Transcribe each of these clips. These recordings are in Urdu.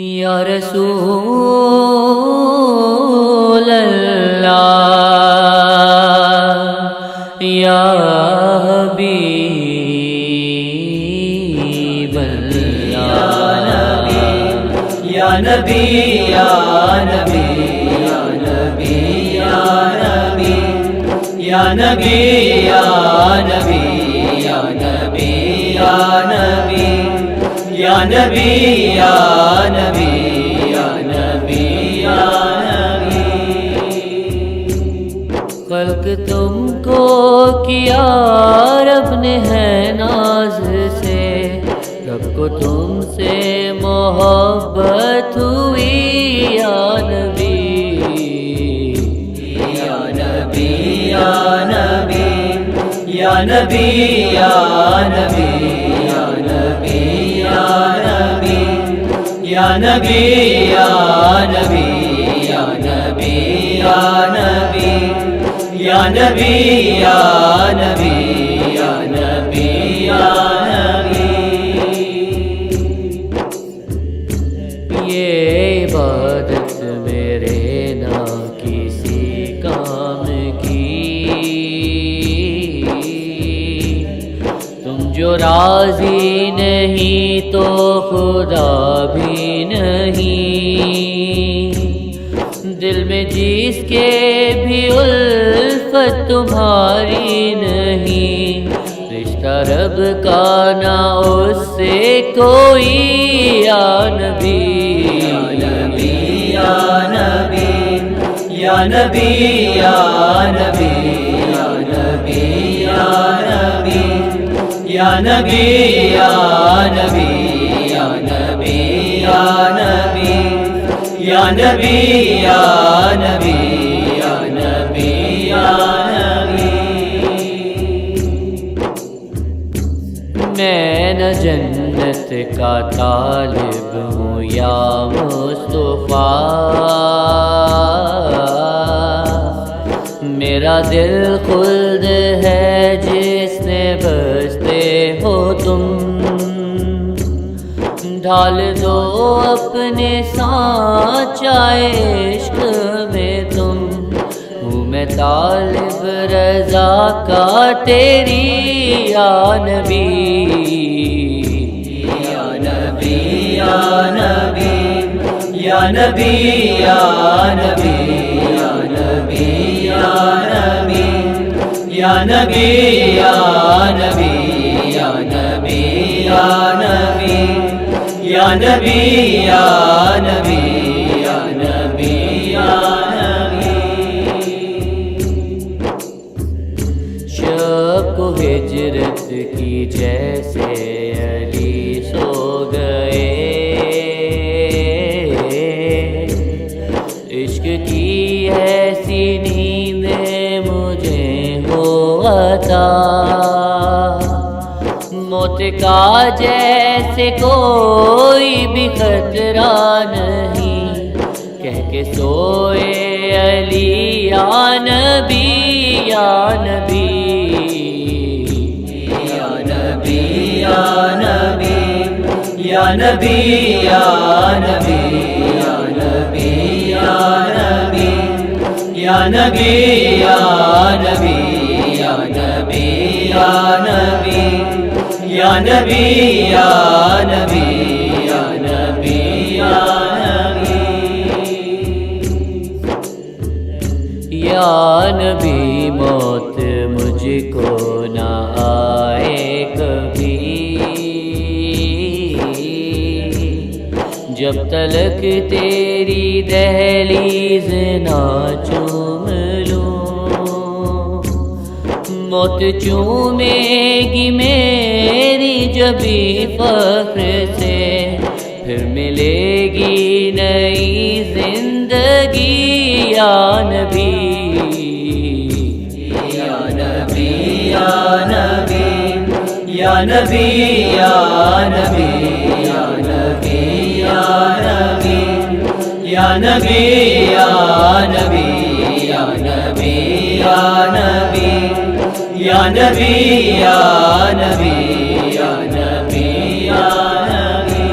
یا رسول اللہ یا حبیب اللہ یا نبی یا نبی یا نبی یا نبی یا نبی یا نبی یا نبی یا نبی یا نبی یا نبی یا نبی یا نبی خلق تم کو کیا رب نے ہے ناز سے، رب کو تم سے محبت ہوئی یا نبی یا نبی یا نبی یا نبی یا نبی یا نبی یا نبی یا نبی یا نبی یا نبی یا نبی یا نبی یا نبی یا نبی یا نبی یہ عبادت میرے نہ کسی کام کی، تم جو راضی نہیں تو خدا بھی نہیں، دل میں جس کے بھی الفت تمہاری نہیں، رشتہ رب کا نہ اس سے کوئی یا نبی یا نبی یا نبی یا نبی یا نبی یا نبی یا نبی یا نبی یا نبی یا نبی یا نبی یا نبی یا نبی یا نبی یا نبی میں نہ جنت کا طالب ہوں یا مصطفیٰ، میرا دل خلد ہے جس نے بستے ہو تم، ڈال دو اپنے سانچہ عشق میں تم، ہوں میں طالب رضا کا تیری یا نبی یا نبی یا نبی یا نبی یا نبی یا نبی یا نبی یا نبی یا نبی یا نبی یا نبی یا نبی یا نبی یا نبی یا نبی شب کو ہجرت کی جیسے علی سو گئے، عشق کی ایسی نیندیں مجھے ہو عطا، موت کا جیسے کوئی بھی خطرہ نہیں، کہہ کے سوئے علی یا نبی یا نبی یا نبی یا نبی یا نبی یا نبی یا نبی یا نبی یا نبی یا نبی یا نبی یا نبی یا نبی یا نبی یا نبی یا نبی یا نبی موت مجھ کو نہ آئے کبھی، جب تلک تیری دہلیز نہ چوم لوں، موت چومے گی میری جبھی فخر سے، پھر ملے گی نئی زندگی یا نبی یا نبی یا نبی یا نبی یا نبی یا نبی یا نبی یا نبی یا نبی یا نبی یا نبی یا نبی یا نبی یا نبی یا نبی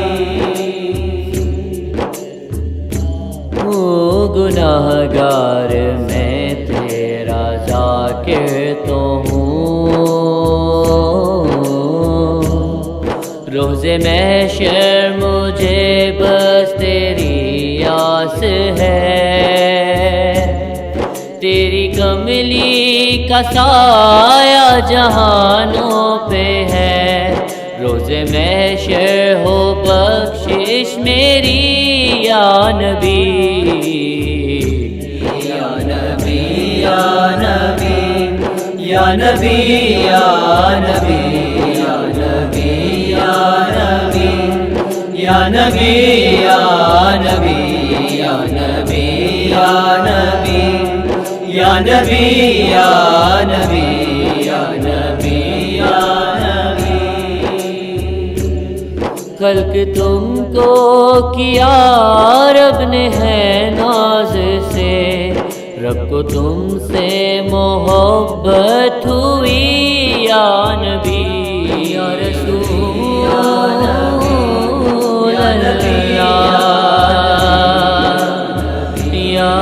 یار میں تیرا ذاکر تو ہوں، روز محشر مجھے بس تیری آس ہے، تیری کملی کا سایہ جہانوں پہ ہے، روز محشر ہو بخشش میری یا نبی، یا نبی یا نبی یا نبی یا نبی یا نبی یا نبی یا نبی یا نبی یا نبی یا نبی یا نبی یا نبی یا نبی یا نبی۔ خلق تم کو کیا رب نے ہے ناز سے، رب کو تم سے محبت ہوئی یا نبی یا رسول اللہ یا